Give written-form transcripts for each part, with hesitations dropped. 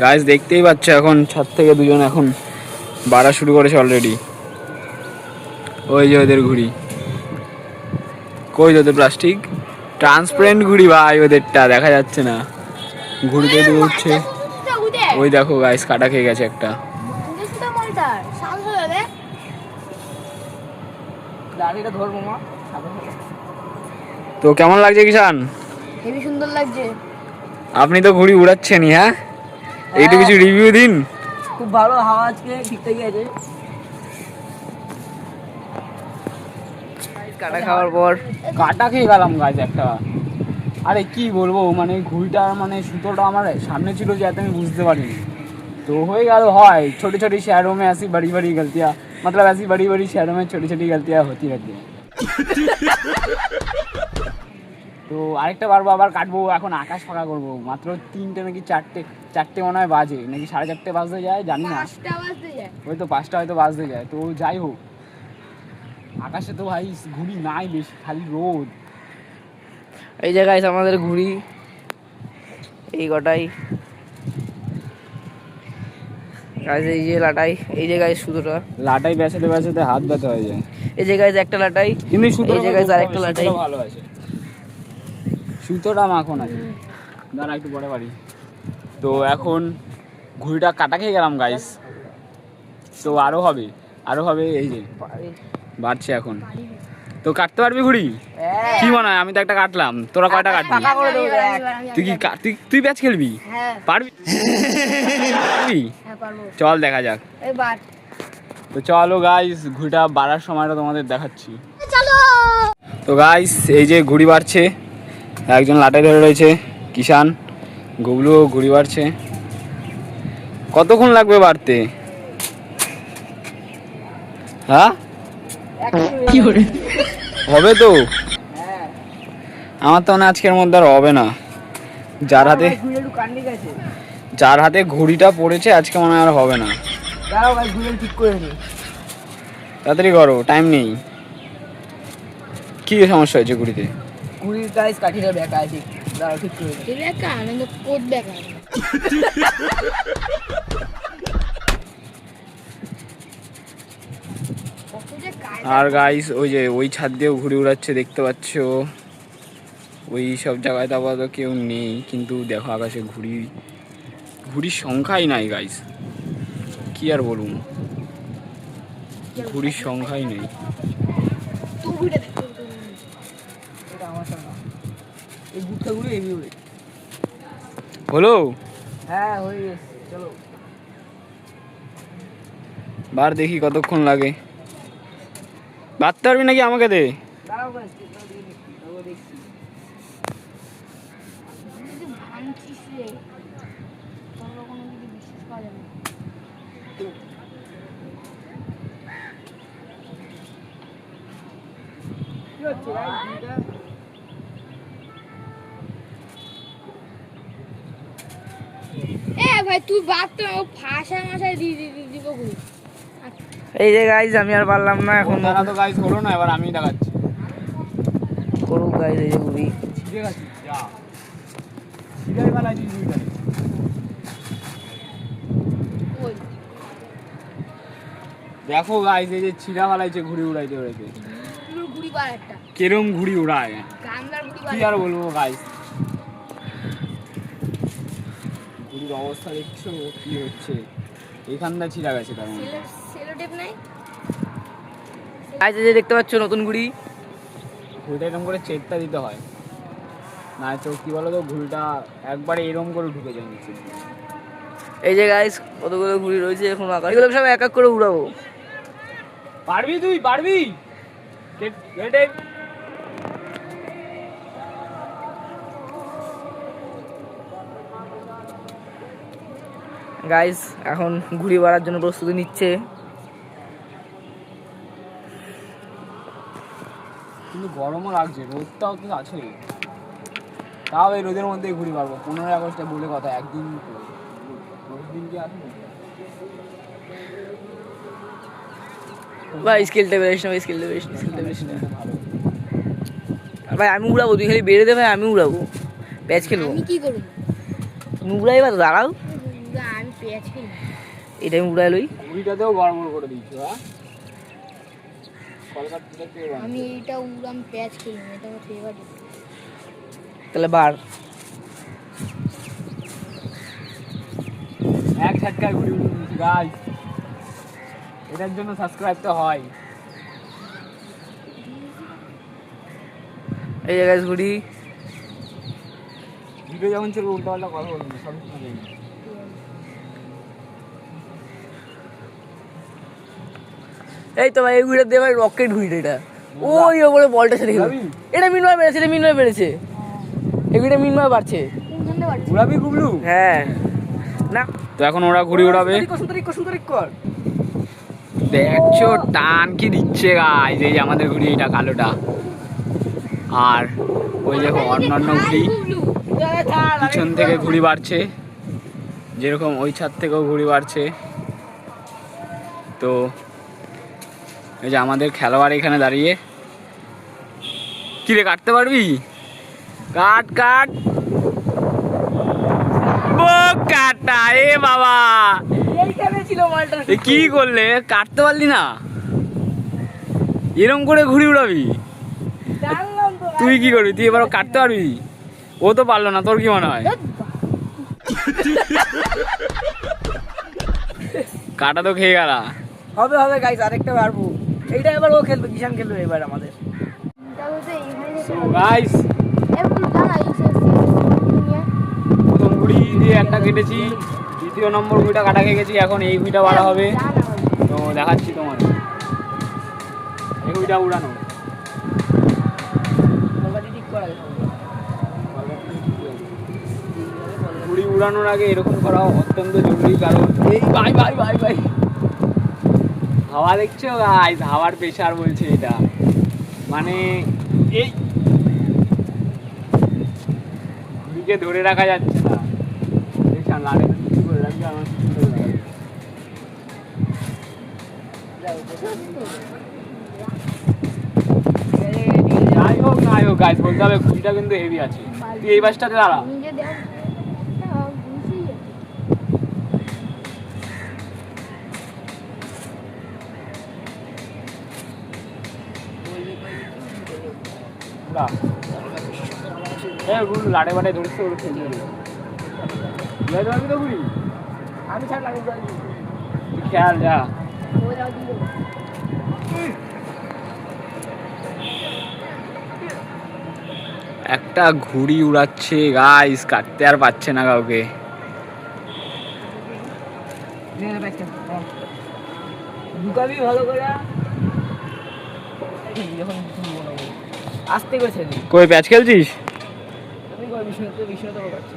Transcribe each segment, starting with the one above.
Guys দেখতেই পাচ্ছ এখন ছাদ থেকে দুজন এখন বাড়া শুরু করেছে অলরেডি। ওই যে ওদের ঘুড়ি, কই ওদের প্লাস্টিক ট্রান্সপারেন্ট ঘুড়ি ভাই, ওদেরটা দেখা যাচ্ছে না। ঘুড়িতে দিয়ে উঠছে। ওই দেখো গাইস কাটা খেয়ে গেছে একটা। তো কেমন লাগছে কিষান? হেবি সুন্দর লাগছে। আপনি তো ঘুড়ি উড়াচ্ছেনই, হ্যাঁ? এইটু কিছু রিভিউ দিন। খুব ভালো হাওয়া, আজকে ঠিকঠাকই আছে। কাটা খাওয়ার পর কাটা খেয়ে গেলাম গাছ একটা। আরে কি বলবো, মানে ঘুড়িটা মানে সুতোটা আমার সামনে ছিল যে এত আমি বুঝতে পারিনি। তো হয়ে গেল, হয় छोटी छोटी शहरों में ऐसी बड़ी बड़ी गलतियाँ, मतलब ऐसी बड़ी बड़ी शहरों में छोटी छोटी गलतियाँ होती रहती हैं। তো আরেকটা বারবার আবার কাটবো, এখন আকাশ ফাঁকা করবো। মাত্র 3টে নাকি 4টে মনে হয় বাজে, নাকি 4:30 বাজতে যায় জানি না। ওই তো 5টা হয়তো বাজতে যায়। তো যাই হোক, আকাশে তো ভাই ঘুড়ি নাই বেশি, খালি রোদ। এই জায়গায় আমাদের ঘুড়ি এই কটাই গাইস, এই যে লাটাই, এই জায়গায় সুতোটা লাটাই বেঁচাতে বেঁচাতে হাত ব্যথা হয়ে যায়। এই জায়গায় একটা লাটাই, কিন্তু এই জায়গায় আরেকটা লাটাই। ভালো আছে, সুতোটা মাখন আছে। দাঁড়া একটু পরে বাড়ি। তো এখন ঘুড়িটা কাটা খেয়ে গেলাম গাইস। তো আরো হবে, আরো হবে। এই যে বাড়ছে এখন। তো কাটতে পারবি ঘুড়ি? কি মনে হয়? আমি তো একটা কাটলাম, তোরা কয়টা কাটবি? তুই কি তুই ব্যাচ খেলবি? পারবি? চল দেখা যাক। তো চলো গাইস, ঘুড়িটা বাড়ার সময়টা তোমাদের দেখাচ্ছি। তো গাইস এই যে ঘুড়ি বাড়ছে, একজন লাটাই ধরে রয়েছে কিষান, গুবলু ঘুড়ি বাড়ছে। কতক্ষণ লাগবে বাড়তে? হ্যাঁ হবে তো? আমার তো মনে হয় আজকের মধ্যে আর হবে না। যার হাতে ঘুড়িটা পড়েছে আজকে মনে হয় আর হবে না। ঠিক করে নি, তাড়াতাড়ি করো, টাইম নেই। কি সমস্যা হয়েছে ঘুড়িতে? ঘুড়ির গাইস কাঠিটা বেঁকা আছে, দাঁড়াও ঠিক করে আর গাইস ওই যে ওই ছাদ দিয়েও ঘুড়ি উড়াচ্ছে, দেখতে পাচ্ছ। ওই সব জায়গায় তো আপাতত কেউ নেই, কিন্তু দেখো আকাশে ঘুড়ির সংখ্যাই নাই গাইস। কি আর বলুন, ঘুড়ির সংখ্যাই নেই। এই বুকটা ঘুরে এমনি উড়ে। হলো? হ্যাঁ হয়ে গেছে, চলো বার দেখি কতক্ষণ লাগে। বাঁধতে পারবি নাকি আমাকে দে? দাঁড়াও গাইস, দেখছি। কি হচ্ছে ভাই তুই বাদ তো ফাঁসায় দিয়ে দিব। এই যে গাইস আমি আর পারলাম না এখন। দাঁড়া তো গাইস, হলো না, এবার আমি দেখাচ্ছি। করুক গাইস, এই যে ঘুড়ি ঠিক আছে, যা সিধাই বালাই দিই ঘুড়িটা। দেখো গাইস, এই যে ছিড়া বালাইছে ঘুড়ি উড়াইতে উড়াইতে। ঘুড়ি বার একটা কেরম ঘুড়ি উড়ায়, গামলার ঘুড়ি কি আর বলবো গাইস। ঘুড়ির অবস্থা দেখছো কি হচ্ছে, এখানটা ছিড়া গেছে। তার মানে সেলো টেপ নাই গাইস, এই যে দেখতে পাচ্ছ নতুন ঘুড়ি। ঘুড়িটা এরকম করে চেকটা দিতে হয়, না তো কি বলো তো, ঘুড়িটা একবারে এরকম করে ঢুকে যায় নিচে। এই যে গাইস কতগুলো ঘুড়ি রয়েছে এখন আকাশ, এগুলো সব এক এক করে উড়াবো। পারবি? তুই পারবি? গাইস এখন ঘুড়ি বাড়ার জন্য প্রস্তুতি নিচ্ছে। কিন্তু গরমও লাগছে, রোদটাও তো আছে। তাও এই রোদের মধ্যে ঘুড়ি পারবো। 15ই আগস্টে বলে কথা, একদিন 10 দিন কি আছে? ভাই স্কেলটা বেরিস না, স্কেলটা বেরিস না ভাই। আমি উড়াবো, তুই খালি বেড়ে দে ভাই, আমি উড়াবো, প্যাচ খেলবো। আমি কি করব? তুমি উড়াইবা তো, দাঁড়াও। পেঁয়াজ কিনি এটা আমি উড়াই লই। ঘুড়িটাতেও গড়বড় করে দিচ্ছ, হ্যাঁ? কলকাতা থেকে আমি এইটা উড়াম পেঁয়াজ কিনি, এটা আমার ফেভারিট। তাহলে বার এক ঝটকায় ঘুড়ি উড়িয়ে দিচ্ছি গাইস। এটার জন্য সাবস্ক্রাইব তো হয়। এই জায়গায় ঘুড়ি। ভিডিও যখন চলবে উল্টো পাল্টা কথা বলবো না, সব শুনে নেই। এই তো ভাই এই ঘুড়ি দিয়ে ভাই রকেট ঘুড়ি এটা। ওই ওপরে বলটা ছেড়ে গেল। এটা মিনময় মেরেছে, এটা মিনময় মেরেছে। এই ঘুড়িটা মিনময় পারছে। কোনখানে বাড়ছে? উড়াবি গুবলু? হ্যাঁ না তো এখন ওরা ঘুড়ি উড়াবে। সুন্দর কর। দেখছো টান কি দিচ্ছে গাইস, এই যে আমাদের ঘুড়ি, এটা কালোটা। আর ওই দেখো অন্যান্য ঘুড়ি পিছন থেকে ঘুড়ি বাড়ছে, যেরকম ওই ছাদ থেকেও ঘুড়ি বাড়ছে। তো এই যে আমাদের খেলোয়াড় এখানে দাঁড়িয়ে, কি রে কাটতে পারবি? কাট কাট কাটা, এ বাবা এইখানে ছিল মালটা। এ কি করলে, কাটতে পারলি না? এরম করে ঘুড়ি উড়াবি? জানলাম তো। তুই কি করবি? তুই এবার কাটতে পারবি? ও তো পারলো না, তোর কি মনে হয়? কাটা তো খেয়ে গেল। হবে হবে গাইস, আরেকটা পারবো। এইটা এবার ও খেলবে, কিষান খেলবে এবার আমাদের। এটা বলতে এইখানে সো গাইস, এগুলো জানা এই প্রথম ঘুড়ি দিয়ে একটা কেটেছি, দ্বিতীয় নম্বর ঘুড়িটা কাটা খেয়ে গেছি। এখন এই ঘুড়িটা বাড়া হবে, তো দেখাচ্ছি তোমার। এই ঘুড়িটা উড়ানো, ঘুড়ি উড়ানোর আগে এরকম করা অত্যন্ত জরুরি, কারণ এই ভাই ভাই ভাই ভাই হাওয়া দেখছো গাইস, হাওয়ার প্রেশার বলছে এটা, মানে এই ঘুড়িকে ধরে রাখা যাচ্ছে না। দেখছেন লাড়ে কিছু করে রাখছি, আমার কিছু করে রাখছি। যাই হোক নাই হোক গাইস, বলতে হবে ঘুড়িটা কিন্তু হেভি আছে। তুই এই বাসটাতে দাঁড়া। নিজে দেখ লাড়ে বাড়ে ধরছে, ওর খেলতে ধরবি তো ঘুড়ি। আমি ছাড় লাগে তুই খেয়াল যা। ওরাও দিল। একটা ঘুড়ি উড়াচ্ছে গাইস, কাটতে আর পাচ্ছে না কাউকে। ঢুকাবি ভালো করে, আস্তে করে ছেড়ে। কই প্যাচ খেলছিস? আমি কই বিষ্ণু তো পাচ্ছি।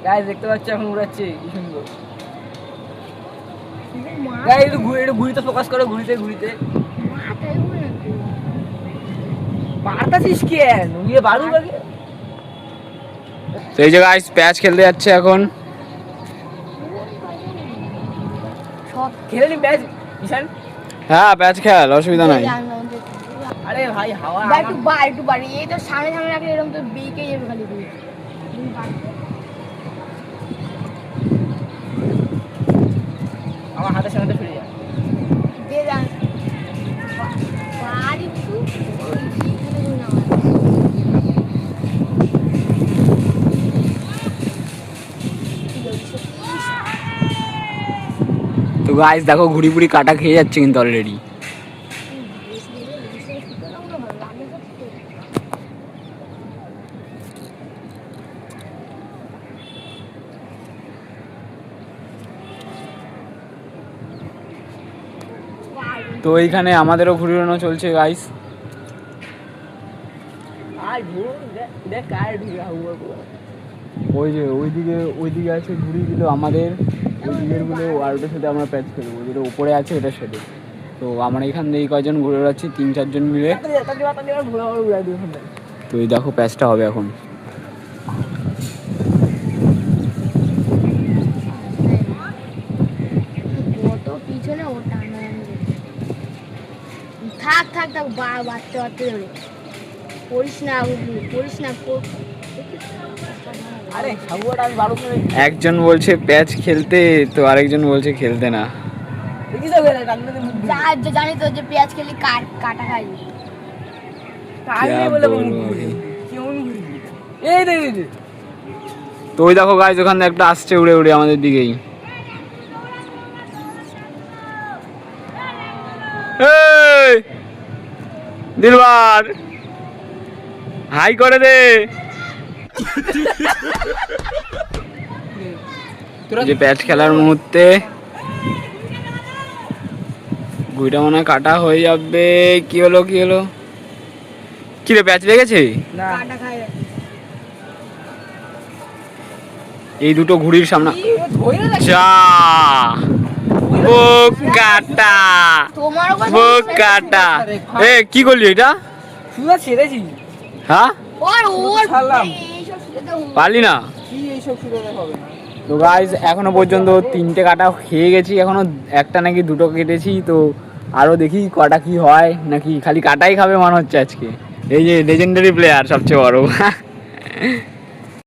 গাইস দেখতে পাচ্ছ এখন উড়াচ্ছে কি সুন্দর। গাইস একটু ঘুড়িতে ফোকাস করো, ঘুড়িতে মারতাছিস কেন? ইয়ে বাড়ু লাগে। তো এই যে গাইস প্যাচ খেলতে যাচ্ছে এখন। সব খেলে নি ব্যাস ঈশান। হ্যাঁ প্যাচ খেল, অসুবিধা নাই। আরে ভাই হাওয়া একটু বাড়ি এই তো সামনে রাখলে এরকম তো বেঁকে যাবে খালি দিয়ে। আমার হাতের সামনে ফিরে যায়। দে যান বাড়ি একটু তো গাইস দেখো ঘুড়ি পুড়ি কাটা খেয়ে যাচ্ছে কিন্তু অলরেডি। তো এইখানে আমাদেরও ঘুড়ি উড়ানো চলছে গাইস। আর দেখ কার ঢুকে হাওয়া। ওই যে ওইদিকে আছে ঘুড়িগুলো আমাদের, ওই দিকের গুলো আর ওটার সাথে আমরা প্যাচ খেলবো, যেটা উপরে আছে ওটার সাথে। তো আমরা এখান থেকে কয়জন ঘুরে বেড়াচ্ছি, 3-4 জন মিলে। তো এই দেখো প্যাচটা হবে এখন। পিছনে ও টানা থাক বাড়তে ধরে করিস না করিস না আরে সাবুয়াটা আমি 12 করে একজন বলছে প্যাচ খেলতে, তো আরেকজন বলছে খেলতে না। দেখি তো গেলে রান্নাতে মুখ জানি তো যে পেঁয়াজ খেলে কাটা খাই আগে বলে মুখ ঘুরি কেমন ঘুরি এই দে তো ওই দেখো গাইস, ওখানে একটা আসছে উড়ে উড়ে আমাদের দিকেই। এই দিলবার হাই করে দে। যে প্যাচ খেলার মুহূর্তে ঘুড়িটা মনে হয় কাটা হয়ে যাবে। কি হলো কি হলো, কি রে প্যাচ লেগেছে? না কাটা খাই এই দুটো ঘুড়ির সামনে ধরে রাখ যা ও কাটা তোমার ও কাটা। এ কি করলি এটা? শুধু ছেড়েছি হ্যাঁ ওর ছাড়লাম। এইসব শুতে পারলি না? কি এইসব শুরু হবে না তো গাইজ এখনো পর্যন্ত 3টে কাটা খেয়ে গেছি, এখনো একটা নাকি 2টো কেটেছি। তো আরো দেখি কটা কি হয়, নাকি খালি কাটাই খাবে মনে হচ্ছে আজকে। এই যে লেজেন্ডারি প্লেয়ার সবচেয়ে বড়।